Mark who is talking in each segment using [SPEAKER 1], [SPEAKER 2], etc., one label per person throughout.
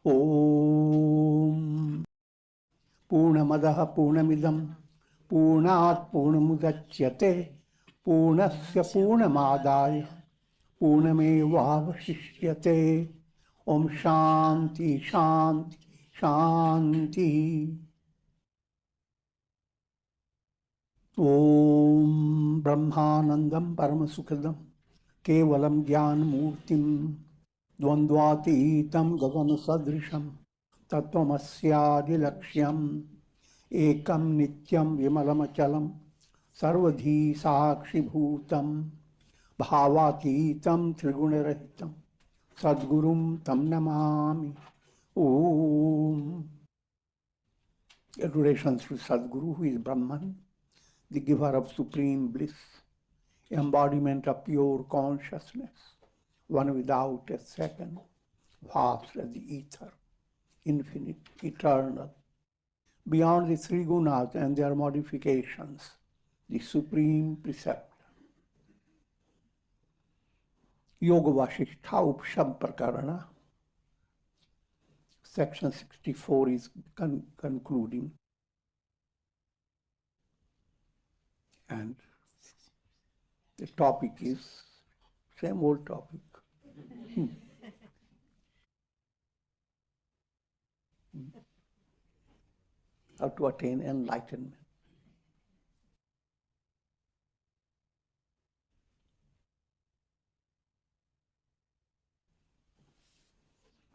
[SPEAKER 1] Om Purnamadaha Purnamidam Purnat Purnamudachyate Purnasya Purnamadaya Purnamevavasishyate. Om Shanti Shanti Shanti. Om Brahmanandam Paramasukadam Kevalam Jnana Murtim Dvandvatitam Gagana Sadrisham Tattvamasya Laksham Ekam Nityam Vimalamachalam Sarvadhi Sakshi Bhutam Bhavatitam Trigunarahitam Sadgurum Tam Namami. Om. Adorations to Sadguru, who is Brahman, the giver of supreme bliss, embodiment of pure consciousness, one without a second, vast as the ether, infinite, eternal, beyond the three gunas and their modifications, the supreme preceptor. Yoga Vasistha Upashama Prakarana, section 64 is concluding. And the topic is same old topic. How to attain enlightenment.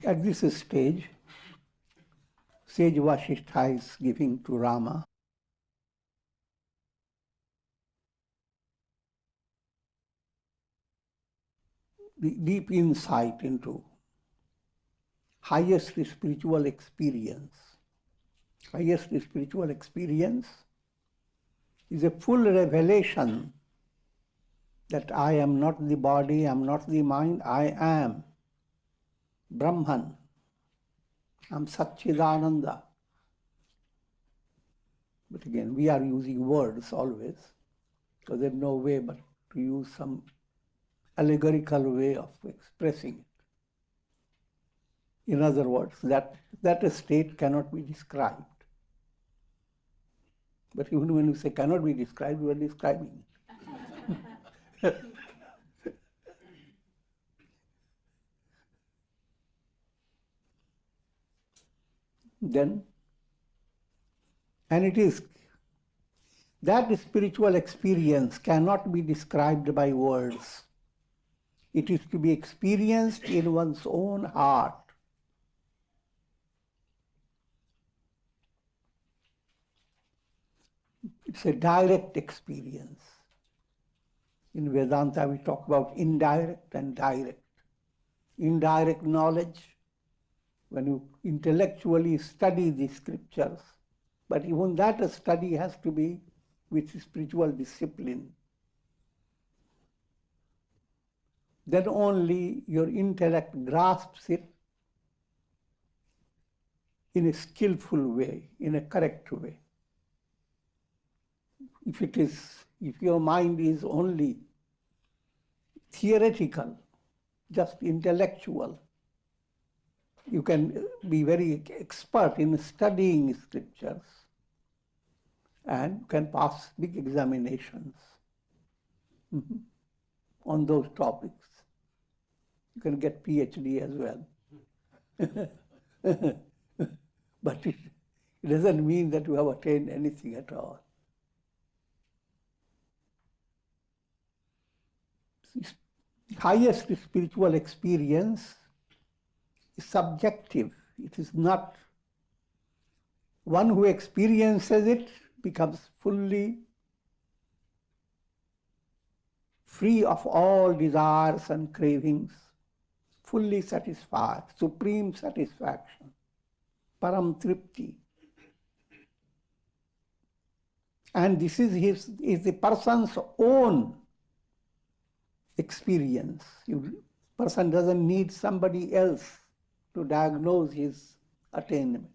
[SPEAKER 1] At this stage, Sage Vasishtha is giving to Rama the deep insight into highest spiritual experience. Highest spiritual experience is a full revelation that I am not the body, I am not the mind, I am Brahman. I am Satchidananda. But again, we are using words always, because there is no way but to use some allegorical way of expressing it. In other words, that state cannot be described. But even when you say cannot be described, you are describing it. Then, and it is that spiritual experience cannot be described by words. It is to be experienced in one's own heart. It's a direct experience. In Vedanta, we talk about indirect and direct. Indirect knowledge, when you intellectually study the scriptures, but even that study has to be with spiritual discipline. Then only your intellect grasps it in a skillful way, in a correct way. If your mind is only theoretical, just intellectual, you can be very expert in studying scriptures and can pass big examinations on those topics. You can get PhD as well. But it doesn't mean that you have attained anything at all. Highest spiritual experience is subjective. It is not. One who experiences it becomes fully free of all desires and cravings, fully satisfied, supreme satisfaction, param tripti. And this is the person's own experience. The person doesn't need somebody else to diagnose his attainment.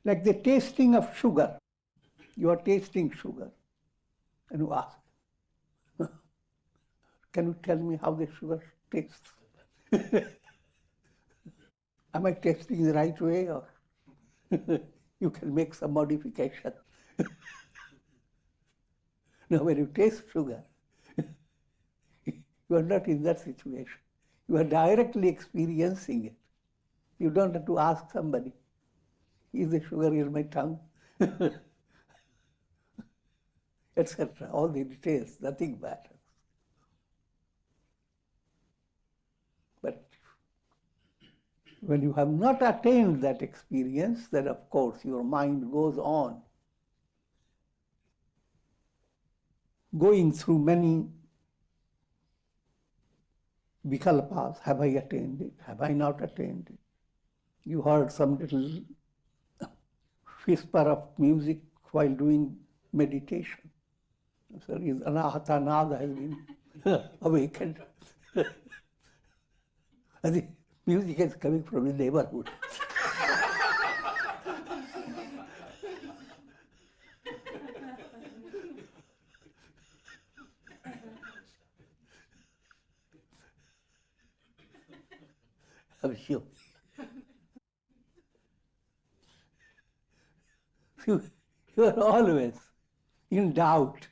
[SPEAKER 1] Like the tasting of sugar. You are tasting sugar and you ask, Can you tell me how the sugar tastes? Am I tasting the right way, or you can make some modification? Now, when you taste sugar, you are not in that situation. You are directly experiencing it. You don't have to ask somebody, is the sugar in my tongue? Etc. All the details, nothing matters. But when you have not attained that experience, then of course your mind goes on, going through many vikalpas. Have I attained it? Have I not attained it? You heard some little whisper of music while doing meditation. So his anahata nada has been awakened. And the music is coming from the neighborhood. I'm sure. You are always in doubt,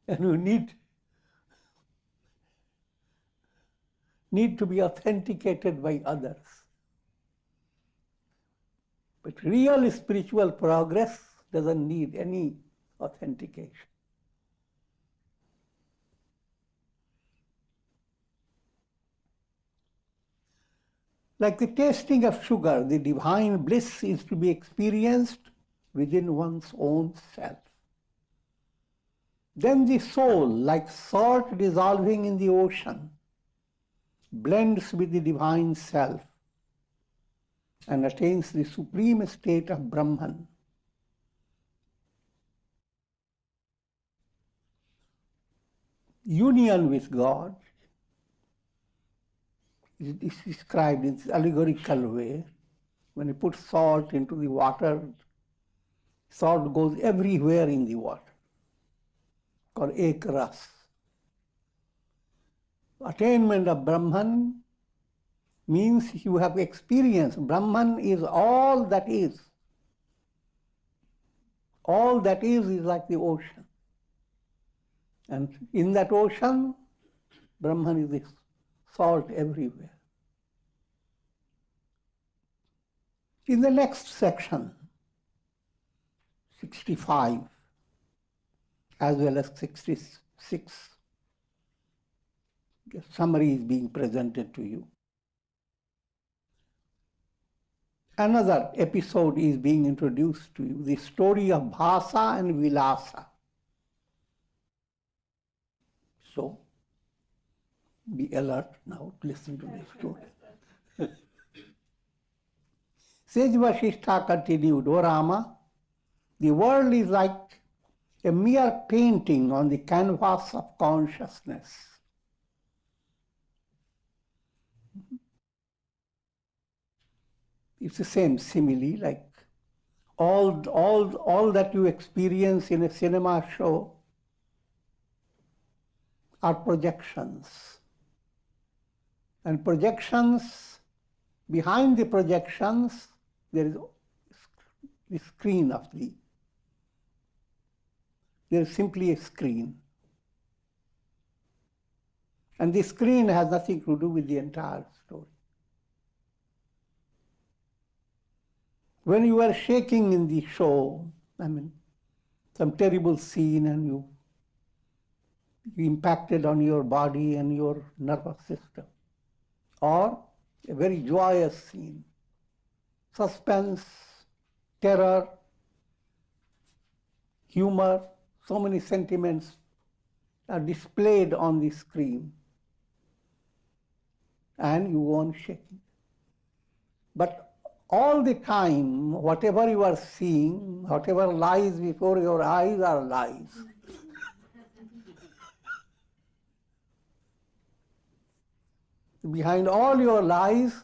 [SPEAKER 1] and you need to be authenticated by others. But real spiritual progress doesn't need any authentication. Like the tasting of sugar, the divine bliss is to be experienced within one's own self. Then the soul, like salt dissolving in the ocean, blends with the divine self and attains the supreme state of Brahman. Union with God is described in this allegorical way. When you put salt into the water, salt goes everywhere in the water, called ek ras. Attainment of Brahman means you have experienced. Brahman is all that is. All that is like the ocean. And in that ocean, Brahman is this salt everywhere. In the next section, 65, as well as 66, the summary is being presented to you. Another episode is being introduced to you, the story of Bhasa and Vilasa. So, be alert now to listen to this story. Sage Vasishtha continued, O Rama, the world is like a mere painting on the canvas of consciousness. It's the same simile, like all that you experience in a cinema show are projections. And projections, behind the projections, there is the screen of there is simply a screen. And the screen has nothing to do with the entire story. When you are shaking in the show, some terrible scene, and you impacted on your body and your nervous system, or a very joyous scene, suspense, terror, humor, so many sentiments are displayed on the screen, and you go on shaking. But all the time, whatever you are seeing, whatever lies before your eyes are lies. Behind all your lies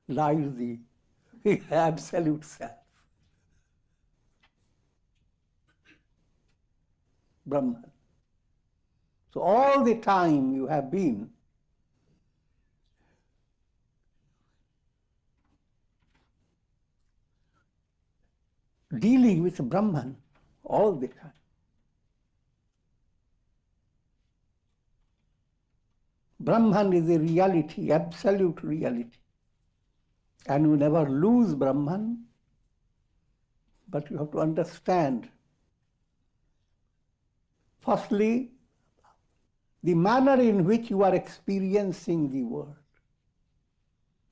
[SPEAKER 1] lies the absolute self. Brahman. So all the time you have been dealing with Brahman all the time. Brahman is a reality, absolute reality. And you never lose Brahman, but you have to understand, firstly, the manner in which you are experiencing the world.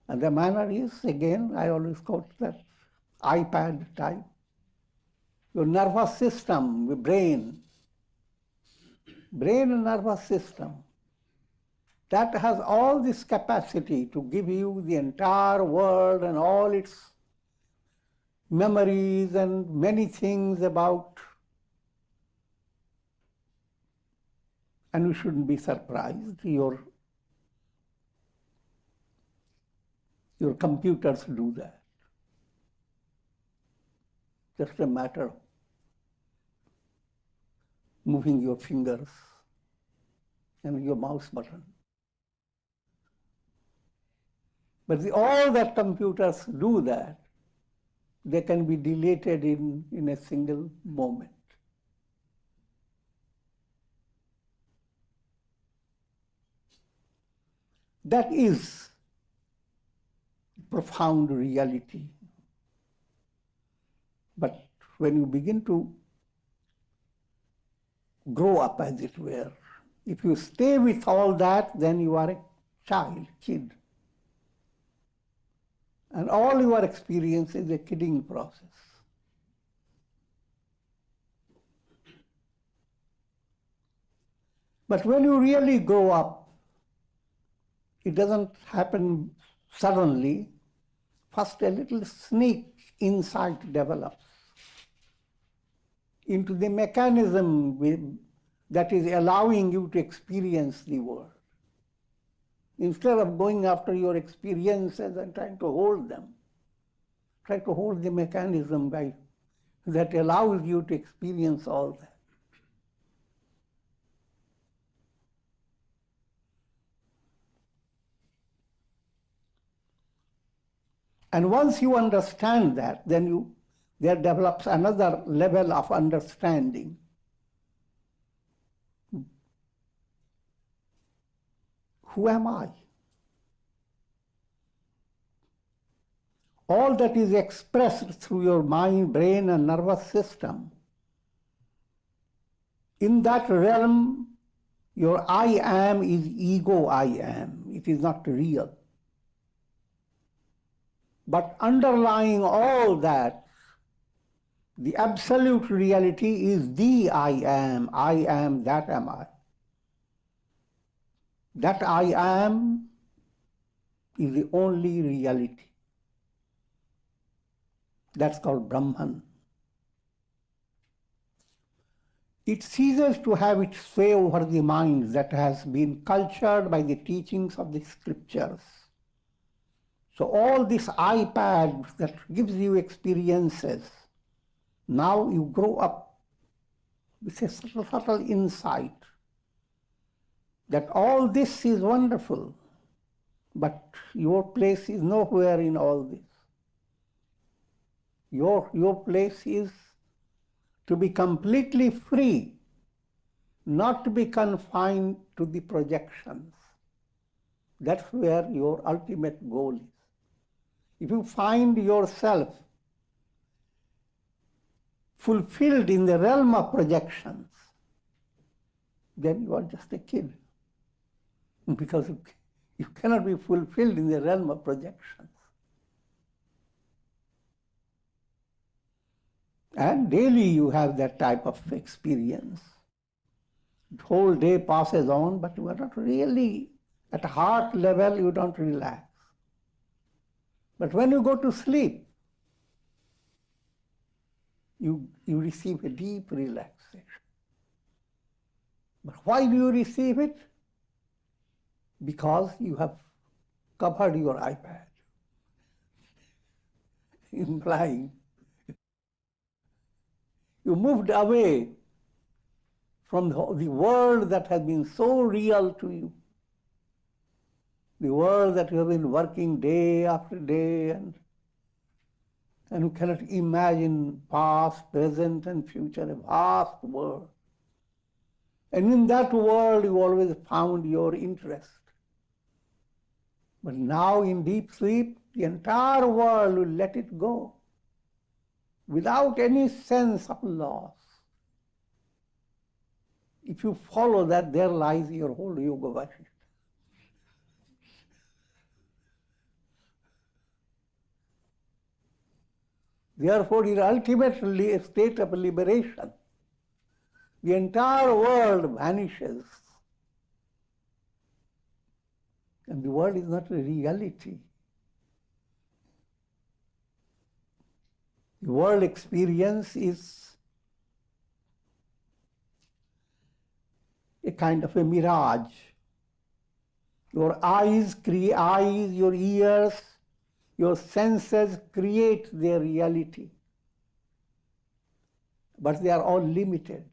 [SPEAKER 1] And the manner is, again, I always quote that iPad type. Your nervous system, the brain and nervous system, that has all this capacity to give you the entire world and all its memories and many things about. And you shouldn't be surprised. Your computers do that. Just a matter of moving your fingers and your mouse button. But all that computers do that, they can be deleted in a single moment. That is profound reality. But when you begin to grow up, as it were, if you stay with all that, then you are a child, kid. And all your experience is a kidding process. But when you really grow up, it doesn't happen suddenly. First, a little sneak insight develops into the mechanism that is allowing you to experience the world. Instead of going after your experiences and trying to hold them, try to hold the mechanism that allows you to experience all that. And once you understand that, then there develops another level of understanding. Who am I? All that is expressed through your mind, brain, and nervous system, in that realm, your I am is ego I am. It is not real. But underlying all that, the absolute reality is the I am, that am I. That I am is the only reality. That's called Brahman. It ceases to have its sway over the mind that has been cultured by the teachings of the scriptures. So all this iPad that gives you experiences, now you grow up with a subtle insight that all this is wonderful, but your place is nowhere in all this. Your place is to be completely free, not to be confined to the projections. That's where your ultimate goal is. If you find yourself fulfilled in the realm of projections, then you are just a kid. Because you cannot be fulfilled in the realm of projections. And daily you have that type of experience. The whole day passes on, but you are not really, at heart level, you don't relax. But when you go to sleep, you receive a deep relaxation. But why do you receive it? Because you have covered your iPad, implying you moved away from the world that has been so real to you, the world that you have been working day after day, and you cannot imagine past, present, and future, a vast world. And in that world, you always found your interest. But now in deep sleep, the entire world will let it go without any sense of loss. If you follow that, there lies your whole Yoga Vasistha. Therefore, it is ultimately a state of liberation. The entire world vanishes. And the world is not a reality. The world experience is a kind of a mirage. Your eyes, your ears, your senses create their reality. But they are all limited.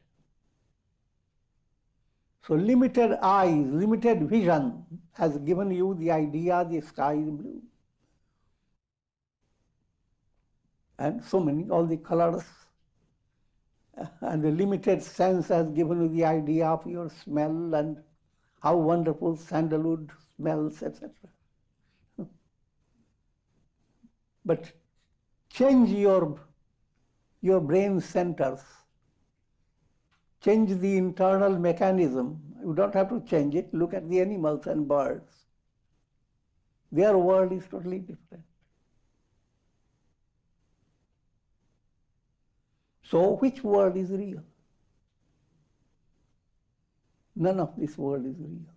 [SPEAKER 1] So limited eyes, limited vision has given you the idea the sky is blue. And so many, all the colors. And the limited sense has given you the idea of your smell and how wonderful sandalwood smells, etc. But change your brain centers. Change the internal mechanism. You don't have to change it. Look at the animals and birds. Their world is totally different. So which world is real? None of this world is real.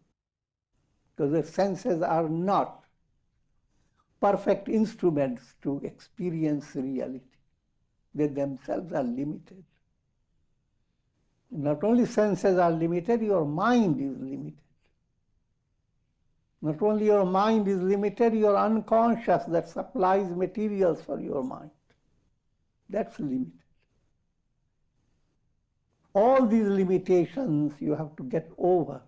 [SPEAKER 1] Because the senses are not perfect instruments to experience reality. They themselves are limited. Not only senses are limited, your mind is limited. Not only your mind is limited, your unconscious that supplies materials for your mind, that's limited. All these limitations you have to get over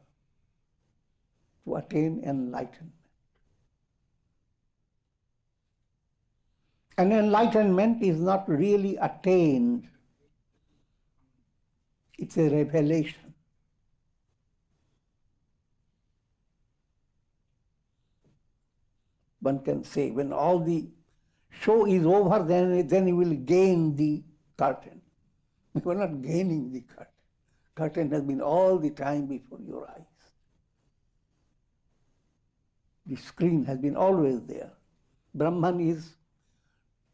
[SPEAKER 1] to attain enlightenment. And enlightenment is not really attained. It's a revelation. One can say, when all the show is over, then you will gain the curtain. You are not gaining the curtain. Curtain has been all the time before your eyes. The screen has been always there. Brahman is,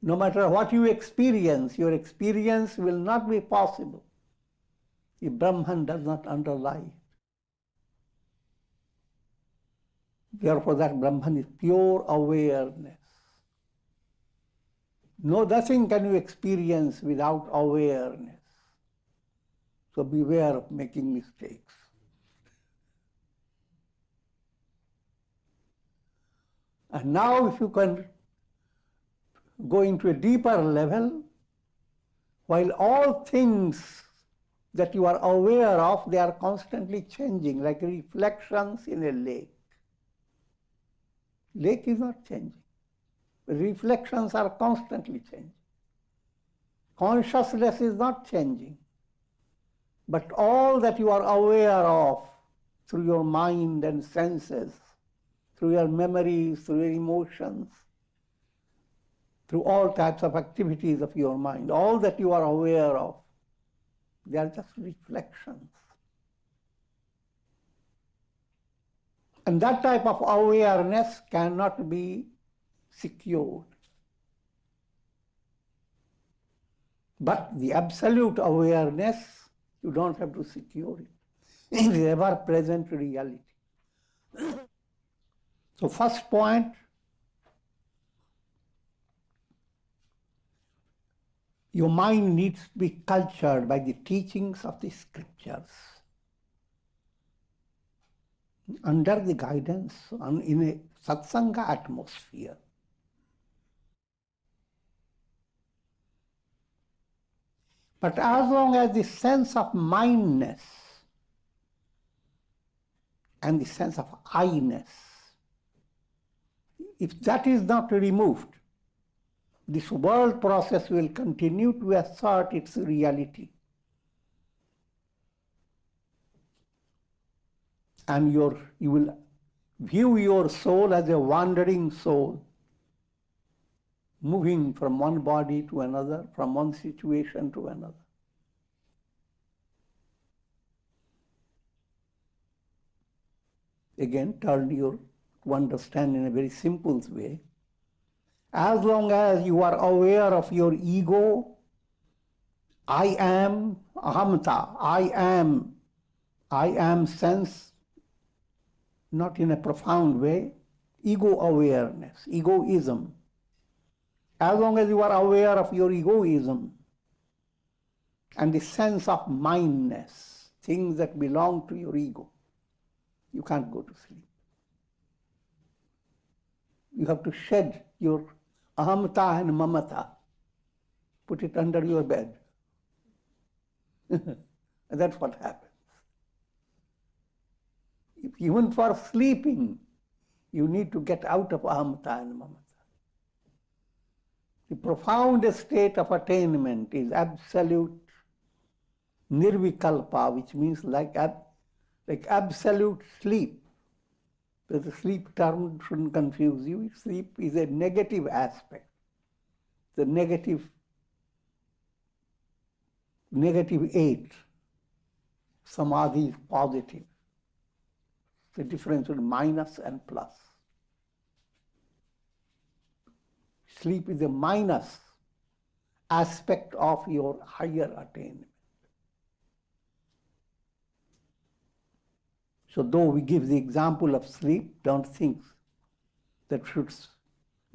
[SPEAKER 1] no matter what you experience, your experience will not be possible if Brahman does not underlie it. Therefore, that Brahman is pure awareness. No, nothing can you experience without awareness. So beware of making mistakes. And now if you can go into a deeper level, while all things that you are aware of, they are constantly changing, like reflections in a lake. Lake is not changing. Reflections are constantly changing. Consciousness is not changing. But all that you are aware of through your mind and senses, through your memories, through your emotions, through all types of activities of your mind, all that you are aware of, they are just reflections. And that type of awareness cannot be secured. But the absolute awareness, you don't have to secure it. It is ever-present reality. So first point, your mind needs to be cultured by the teachings of the scriptures, under the guidance in a satsanga atmosphere. But as long as the sense of mindness and the sense of I-ness. If that is not removed, this world process will continue to assert its reality. And you will view your soul as a wandering soul, moving from one body to another, from one situation to another. Again, to understand in a very simple way. As long as you are aware of your ego, I am, ahamta, I am sense, not in a profound way, ego awareness, egoism. As long as you are aware of your egoism and the sense of mindness, things that belong to your ego, you can't go to sleep. You have to shed your ahamta and mamata, put it under your bed. And that's what happens. Even for sleeping, you need to get out of ahamta and mamata. The profound state of attainment is absolute nirvikalpa, which means like absolute sleep. The sleep term shouldn't confuse you. Sleep is a negative aspect. The negative 8. Samadhi is positive. The difference between minus and plus. Sleep is a minus aspect of your higher attainment. So though we give the example of sleep, don't think that should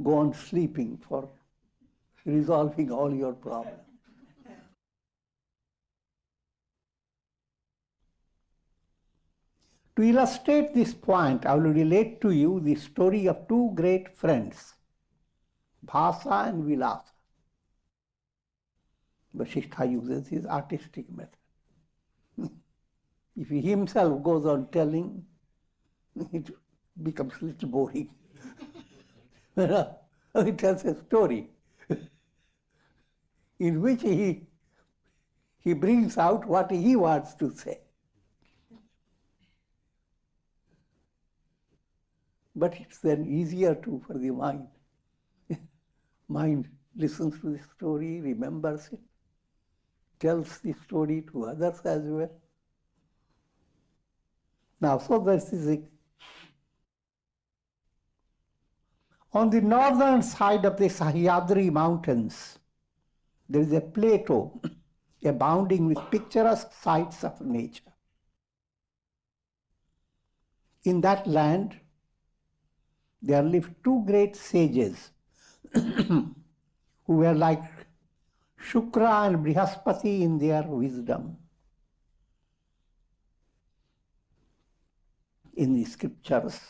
[SPEAKER 1] go on sleeping for resolving all your problems. To illustrate this point, I will relate to you the story of two great friends, Bhasa and Vilasa. Vasishtha uses his artistic method. If he himself goes on telling, it becomes a little boring. He tells a story in which he brings out what he wants to say. But it's then easier for the mind. Mind listens to the story, remembers it, tells the story to others as well. Now, so this is it. On the northern side of the Sahyadri mountains, there is a plateau abounding with picturesque sights of nature. In that land, there lived two great sages who were like Shukra and Brihaspati in their wisdom. In the scriptures,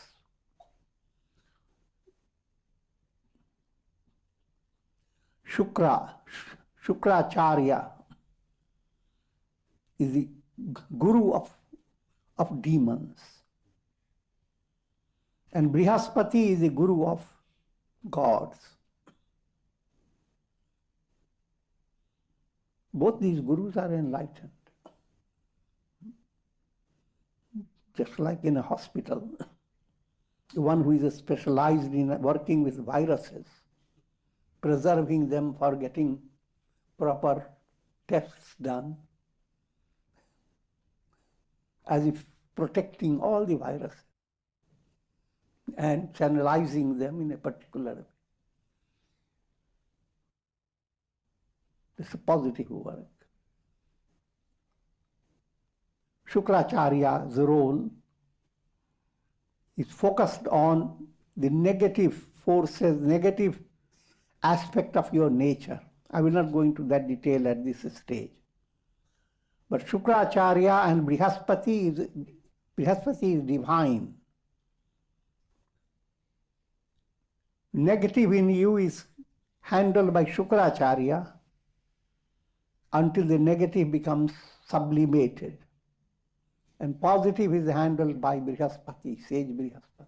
[SPEAKER 1] Shukracharya is the guru of demons, and Brihaspati is the guru of gods. Both these gurus are enlightened. Just like in a hospital, the one who is specialized in working with viruses, preserving them for getting proper tests done, as if protecting all the viruses and channelizing them in a particular way. It's a positive work. Shukracharya's role is focused on the negative forces, negative aspect of your nature. I will not go into that detail at this stage. But Shukracharya and Brihaspati is divine. Negative in you is handled by Shukracharya until the negative becomes sublimated and positive is handled by Brihaspati, sage Brihaspati.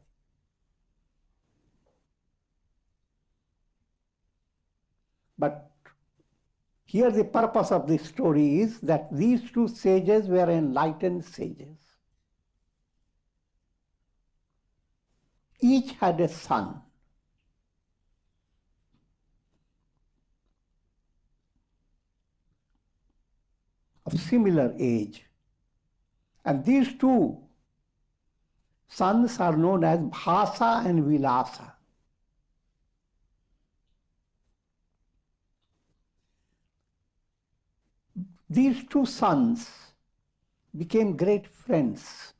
[SPEAKER 1] But here the purpose of this story is that these two sages were enlightened sages. Each had a son. Of similar age. And these two sons are known as Bhasa and Vilasa. These two sons became great friends.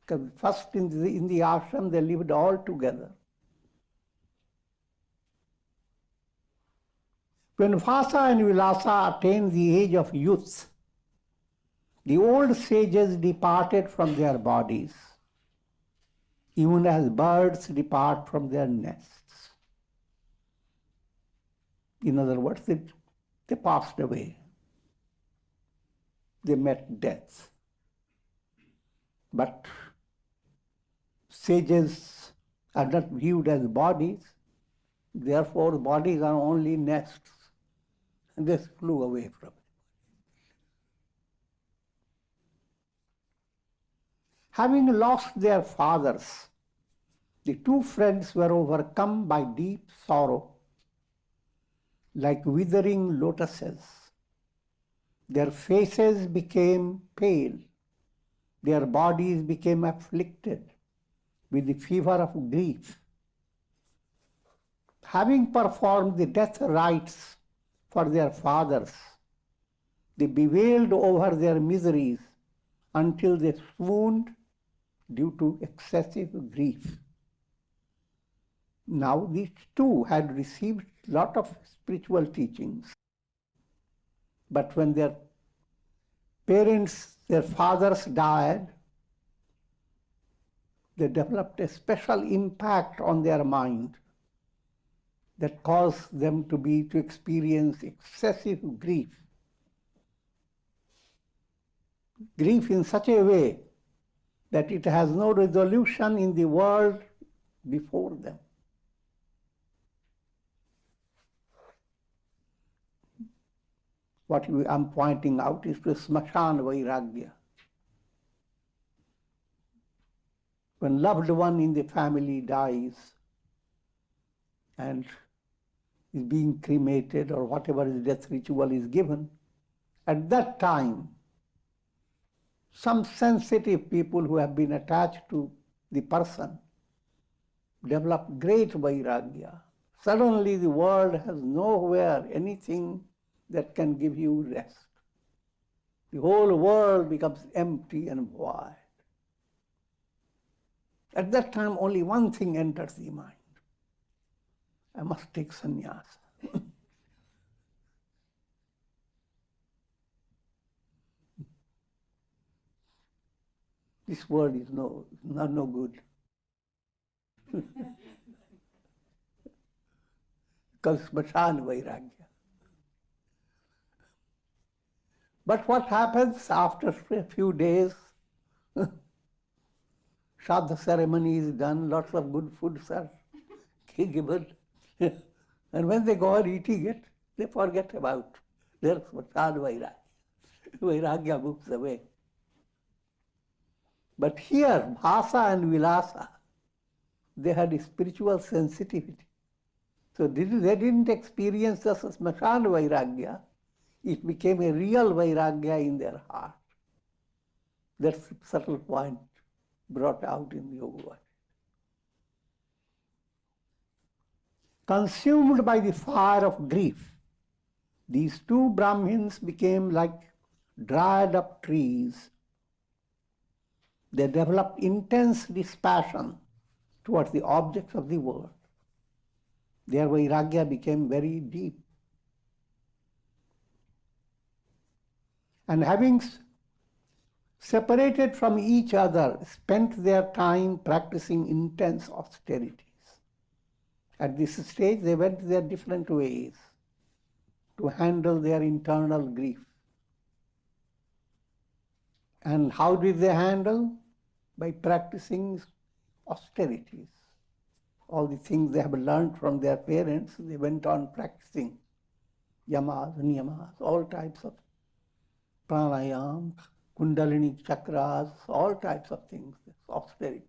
[SPEAKER 1] Because first in the ashram they lived all together. When Vasa and Vilasa attained the age of youth, the old sages departed from their bodies, even as birds depart from their nests. In other words, they passed away. They met death. But sages are not viewed as bodies, therefore bodies are only nests, and they flew away from it. Having lost their fathers, the two friends were overcome by deep sorrow, like withering lotuses. Their faces became pale, their bodies became afflicted with the fever of grief. Having performed the death rites for their fathers, they bewailed over their miseries until they swooned due to excessive grief. Now these two had received a lot of spiritual teachings, but when their parents, their fathers died, they developed a special impact on their mind that caused them to experience excessive grief. Grief in such a way that it has no resolution in the world before them. What I'm pointing out is the smashan vairagya. When loved one in the family dies and is being cremated or whatever his death ritual is given, at that time, some sensitive people who have been attached to the person develop great vairagya. Suddenly the world has nowhere anything that can give you rest. The whole world becomes empty and void. At that time, only one thing enters the mind. I must take sannyasa. This word is no good. Because smashan vairagya. But what happens after a few days? Shraddha ceremony is done, lots of good foods are given. And when they go on eating it, they forget about their smashan vairagya. Vairagya moves away. But here, Bhasa and Vilasa, they had a spiritual sensitivity. So they didn't experience the smashan vairagya. It became a real vairagya in their heart. That's the subtle point brought out in the Yoga Vasistha. Consumed by the fire of grief, these two Brahmins became like dried up trees. They developed intense dispassion towards the objects of the world. Their vairagya became very deep. And having separated from each other, spent their time practicing intense austerities. At this stage, they went their different ways to handle their internal grief. And how did they handle? By practicing austerities. All the things they have learned from their parents, they went on practicing. Yamas, niyamas, all types of pranayam, kundalini chakras, all types of things, austerities.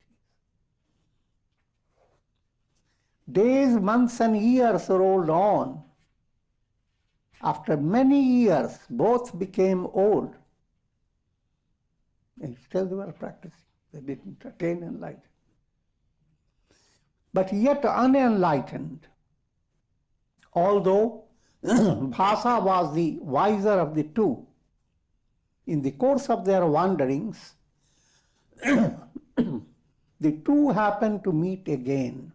[SPEAKER 1] Days, months and years rolled on. After many years, both became old. And still they were practicing. They didn't attain enlightenment. But yet unenlightened, although Bhasa was the wiser of the two. In the course of their wanderings, the two happened to meet again.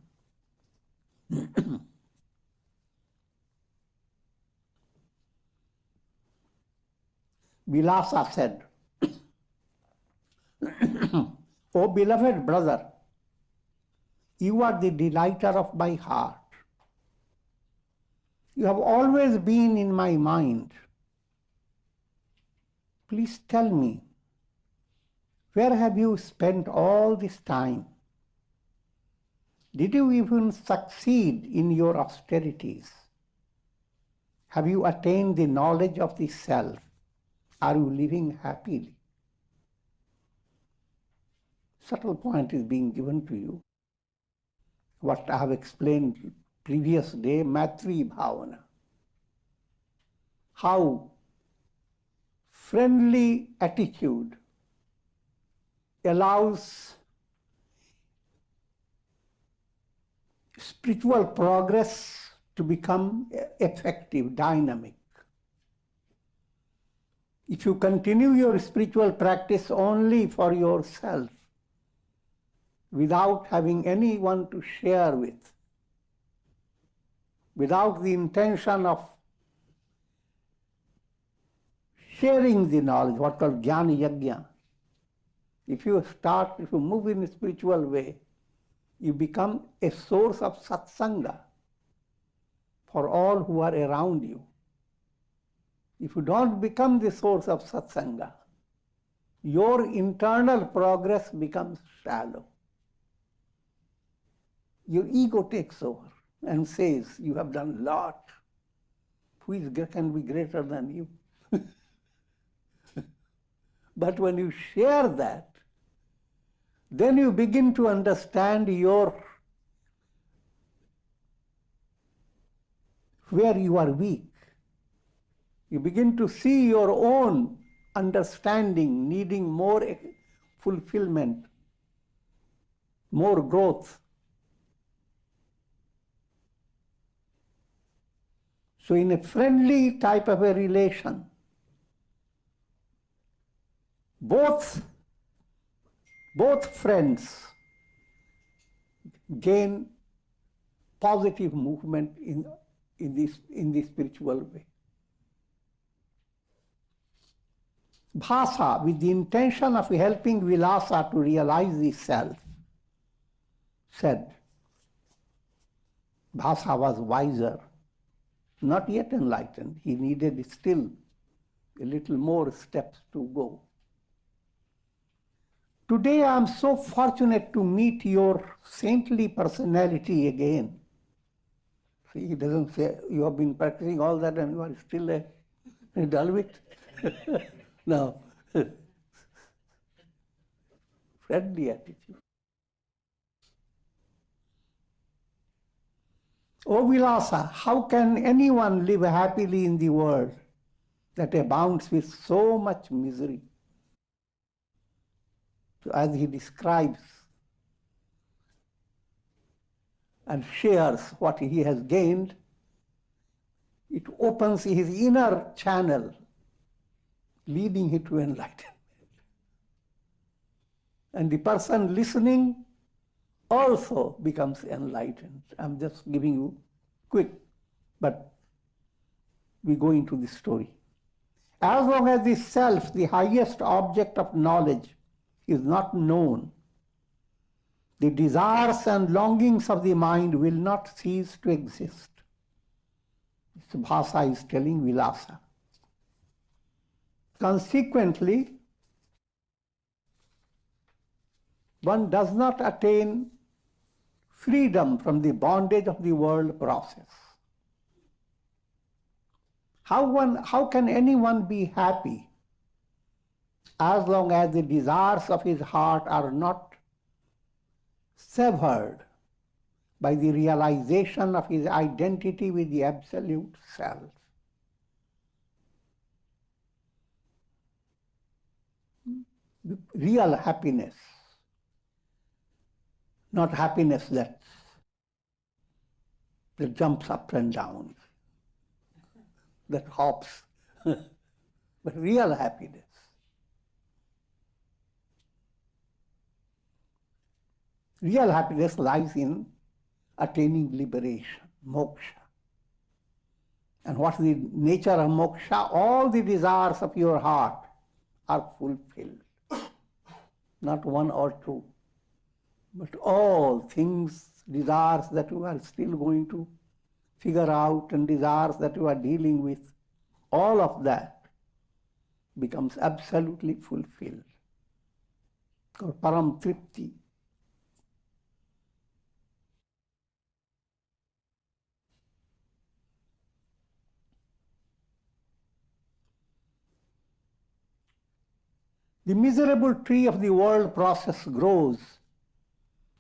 [SPEAKER 1] Vilasa said, O beloved brother, you are the delighter of my heart. You have always been in my mind. Please tell me, where have you spent all this time? Did you even succeed in your austerities? Have you attained the knowledge of the self? Are you living happily? Subtle point is being given to you. What I have explained previous day, Maitri Bhavana. How friendly attitude allows spiritual progress to become effective, dynamic. If you continue your spiritual practice only for yourself, without having anyone to share with, without the intention of sharing the knowledge, what called jnana yajna. If you move in a spiritual way, you become a source of satsanga for all who are around you. If you don't become the source of satsanga, your internal progress becomes shallow. Your ego takes over and says, you have done a lot. Who can be greater than you? But when you share that, then you begin to understand where you are weak. You begin to see your own understanding needing more fulfillment, more growth. So in a friendly type of a relation, both friends gain positive movement in the spiritual way. Bhasa, with the intention of helping Vilasa to realize the self, said, Bhasa was wiser, not yet enlightened. He needed still a little more steps to go. Today I am so fortunate to meet your saintly personality again. See, he doesn't say, you have been practicing all that and you are still a Dalvik. No. Friendly attitude. O Vilasa, how can anyone live happily in the world that abounds with so much misery? So as he describes and shares what he has gained, it opens his inner channel, leading him to enlightenment. And the person listening also becomes enlightened. I'm just giving you quick, but we go into the story. As long as the self, the highest object of knowledge, is not known, the desires and longings of the mind will not cease to exist. This Bhasa is telling Vilasa. Consequently, one does not attain freedom from the bondage of the world process. How can anyone be happy as long as the desires of his heart are not severed by the realization of his identity with the Absolute Self? Real happiness, not happiness that jumps up and down, that hops, but real happiness. Real happiness lies in attaining liberation, moksha. And what's the nature of moksha? All the desires of your heart are fulfilled. Not one or two, but all things, desires that you are still going to figure out and desires that you are dealing with, all of that becomes absolutely fulfilled. Or param tripti. The miserable tree of the world process grows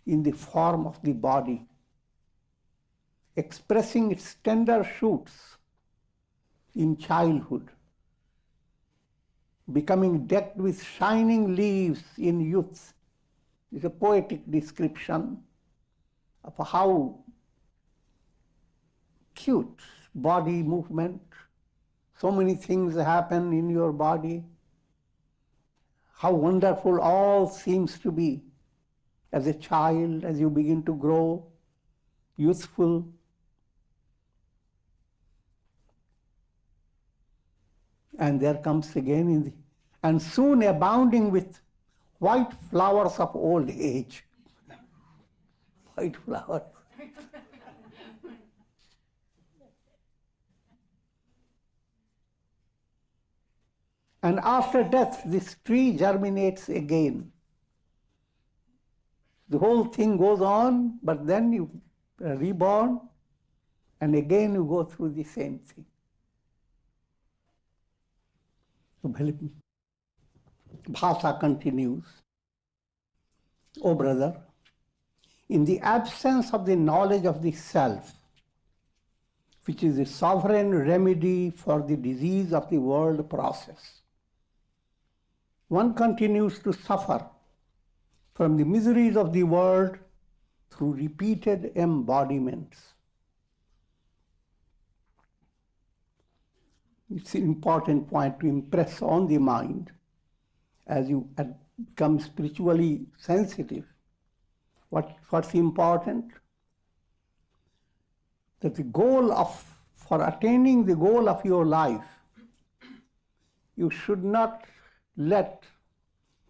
[SPEAKER 1] in the form of the body, expressing its tender shoots in childhood, becoming decked with shining leaves in youth. It's a poetic description of how cute body movement, so many things happen in your body, how wonderful all seems to be as a child, as you begin to grow youthful. And there comes again and soon abounding with white flowers of old age. White flowers. And after death, this tree germinates again. The whole thing goes on, but then you are reborn, and again you go through the same thing. So Bhasa continues, "O brother, in the absence of the knowledge of the self, which is the sovereign remedy for the disease of the world process, one continues to suffer from the miseries of the world through repeated embodiments." It's an important point to impress on the mind as you become spiritually sensitive. What's important? That for attaining the goal of your life, you should not let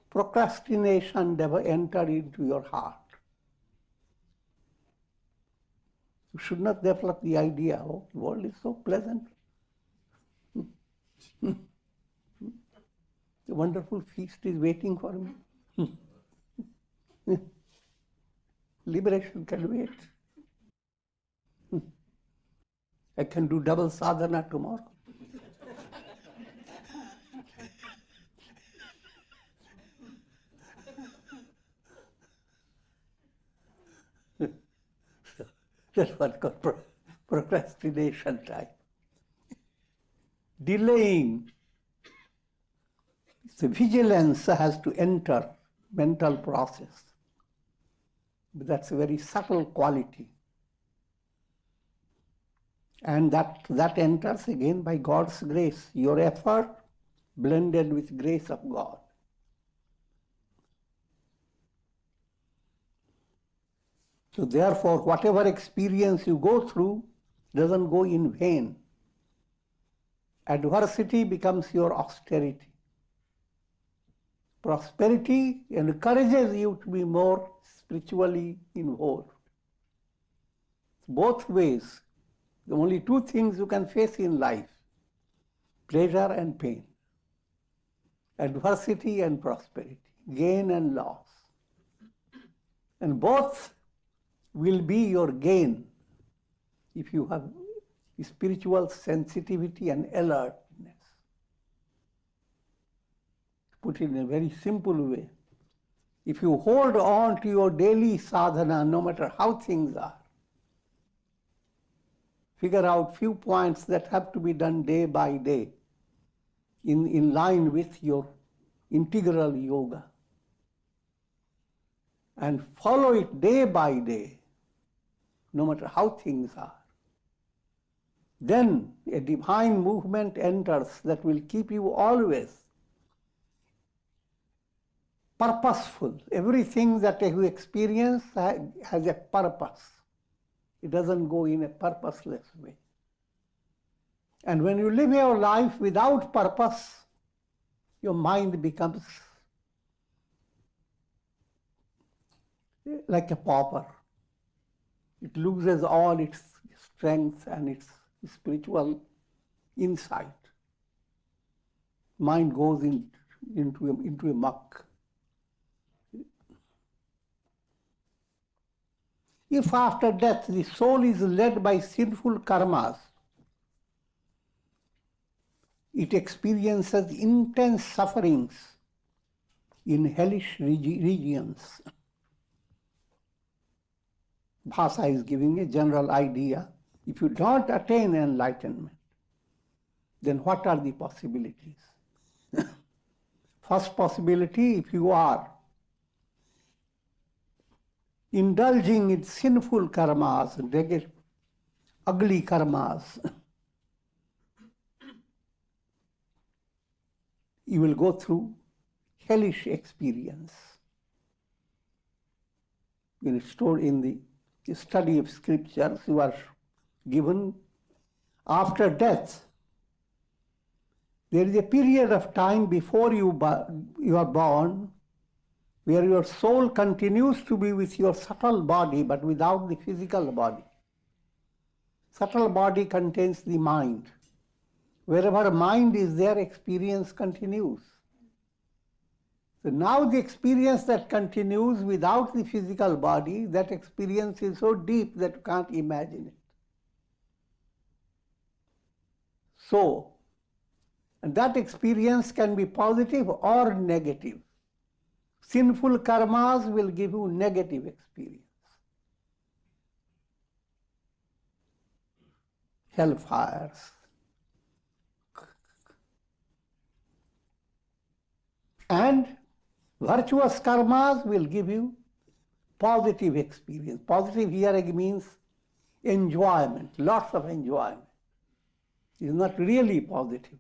[SPEAKER 1] procrastination never enter into your heart. You should not develop the idea, oh, the world is so pleasant. The wonderful feast is waiting for me. Liberation can wait. I can do double sadhana tomorrow. That's what's called procrastination time. Delaying. So vigilance has to enter mental process. But that's a very subtle quality. And that enters again by God's grace. Your effort blended with grace of God. So therefore, whatever experience you go through doesn't go in vain. Adversity becomes your austerity. Prosperity encourages you to be more spiritually involved. Both ways, the only two things you can face in life, pleasure and pain, adversity and prosperity, gain and loss. And both will be your gain if you have spiritual sensitivity and alertness. Put it in a very simple way. If you hold on to your daily sadhana, no matter how things are, figure out few points that have to be done day by day in line with your integral yoga, and follow it day by day, no matter how things are. Then a divine movement enters that will keep you always purposeful. Everything that you experience has a purpose. It doesn't go in a purposeless way. And when you live your life without purpose, your mind becomes like a pauper. It loses all its strength and its spiritual insight. Mind goes into a muck. If after death the soul is led by sinful karmas, it experiences intense sufferings in hellish regions. Bhasa is giving a general idea. If you don't attain enlightenment, then what are the possibilities? First possibility, if you are indulging in sinful karmas, negative, ugly karmas, you will go through hellish experience. When it's stored in the study of scriptures, you are given after death. There is a period of time before you are born where your soul continues to be with your subtle body but without the physical body. Subtle body contains the mind. Wherever mind is there, experience continues. So now the experience that continues without the physical body, that experience is so deep that you can't imagine it. So, and that experience can be positive or negative. Sinful karmas will give you negative experience. Hellfires. And virtuous karmas will give you positive experience. Positive here means enjoyment, lots of enjoyment. It is not really positive.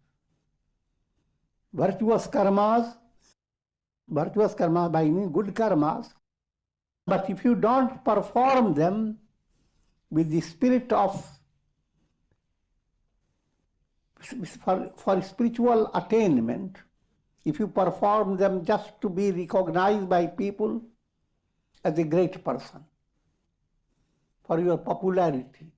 [SPEAKER 1] Virtuous karmas by meaning good karmas, but if you don't perform them with the spirit of for spiritual attainment, if you perform them just to be recognized by people as a great person, for your popularity,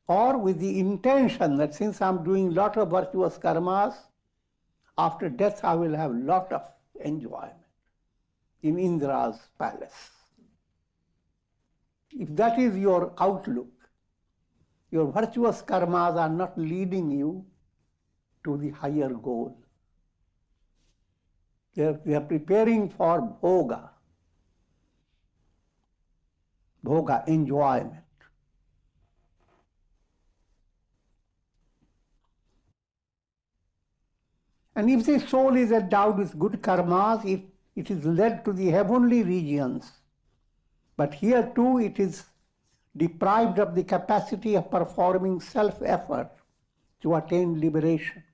[SPEAKER 1] or with the intention that since I'm doing lot of virtuous karmas, after death I will have lot of enjoyment in Indra's palace. If that is your outlook, your virtuous karmas are not leading you to the higher goal. They are preparing for bhoga, enjoyment. And if the soul is endowed with good karmas, it is led to the heavenly regions. But here too it is deprived of the capacity of performing self-effort to attain liberation.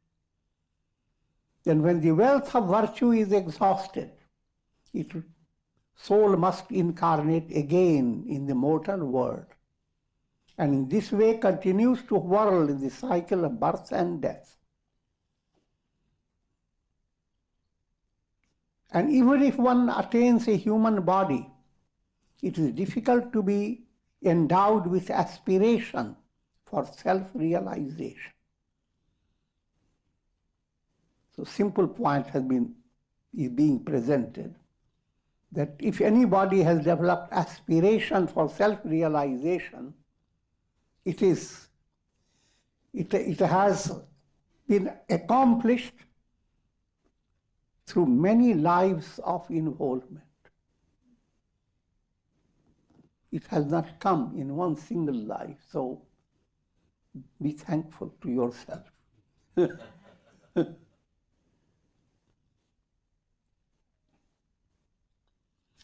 [SPEAKER 1] Then when the wealth of virtue is exhausted, soul must incarnate again in the mortal world. And in this way continues to whirl in the cycle of birth and death. And even if one attains a human body, it is difficult to be endowed with aspiration for self-realization. So simple point is being presented that if anybody has developed aspiration for self-realization, it has been accomplished through many lives of involvement. It has not come in one single life, so be thankful to yourself.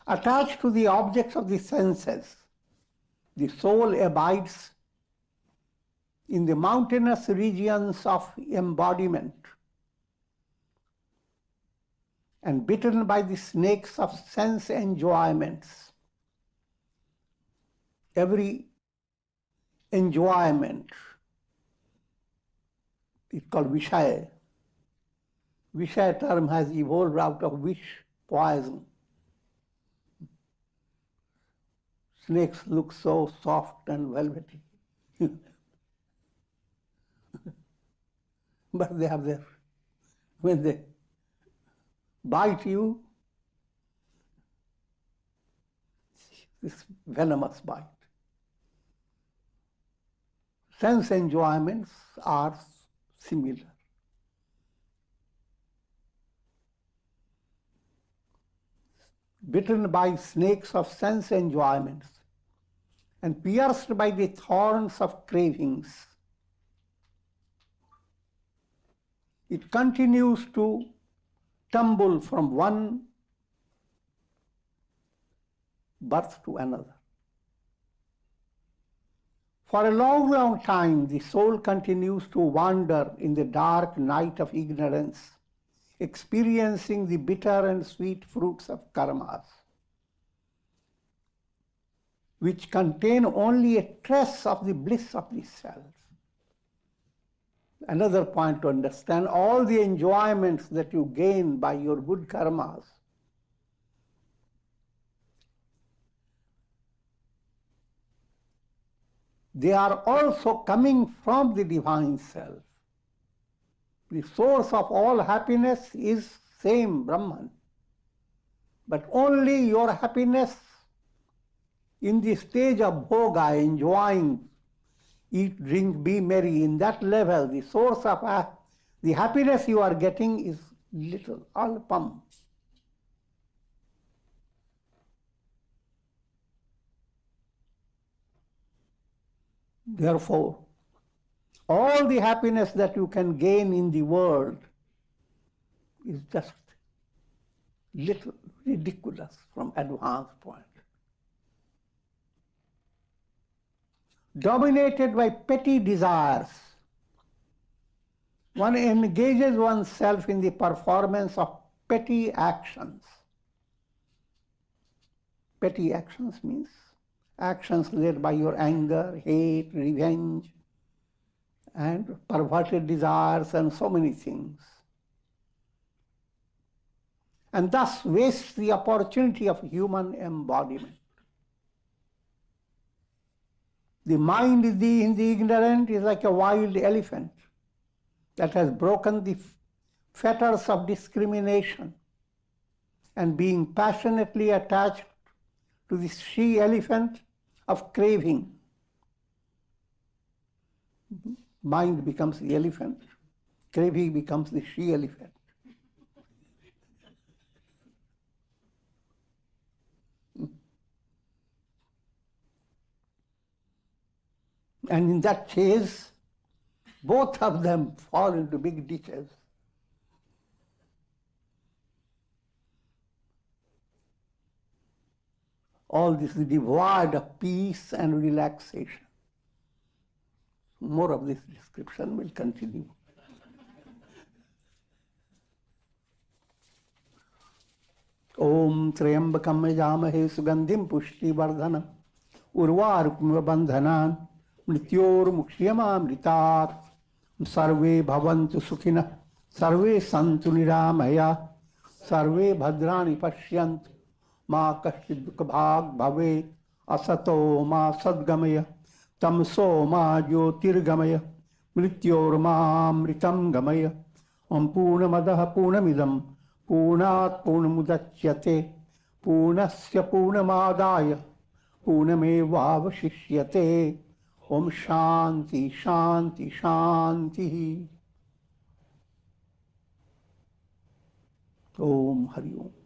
[SPEAKER 1] Attached to the objects of the senses, the soul abides in the mountainous regions of embodiment, and bitten by the snakes of sense enjoyments. Every enjoyment is called Vishaya. Vishaya term has evolved out of wish, poison. Snakes look so soft and velvety. But they have their, when they bite you, this venomous bite. Sense enjoyments are similar. Bitten by snakes of sense enjoyments and pierced by the thorns of cravings, it continues to tumble from one birth to another. For a long, long time, the soul continues to wander in the dark night of ignorance, experiencing the bitter and sweet fruits of karmas, which contain only a trace of the bliss of the self. Another point to understand, all the enjoyments that you gain by your good karmas they are also coming from the divine self. The source of all happiness is same Brahman. But only your happiness in the stage of bhoga, enjoying, eat, drink, be merry, in that level, the source of the happiness you are getting is little, alpam. Therefore, all the happiness that you can gain in the world is just little, ridiculous from advanced point. Dominated by petty desires, one engages oneself in the performance of petty actions. Petty actions means actions led by your anger, hate, revenge, and perverted desires and so many things. And thus wastes the opportunity of human embodiment. The mind in the ignorant is like a wild elephant that has broken the fetters of discrimination and being passionately attached to the she-elephant of craving. Mind becomes the elephant, craving becomes the she-elephant. And in that chase, both of them fall into big ditches. All this is devoid of peace and relaxation. More of this description will continue. Om Trayambakam Yajamahe Sugandhim Pushti Vardhanam Urvarukmiva Bandhanan Mrityor Mukshiyamamritat Sarve Bhavantu Sukhina Sarve Santu Niramaya Sarve Bhadrani Pashyantu Ma Kashchid Dukhabhag Bhave Asato Ma Sadgamaya Tamso Ma Jyotirgamaya Mrityor Ma Amritam Gamaya Om Purnamadaha Purnamidam Purnat Purnamudachyate पूर्णस्य पूर्णमादाय पूर्णमेवावशिष्यते। ओम शांति शांति शांति। ओम हरि ओम।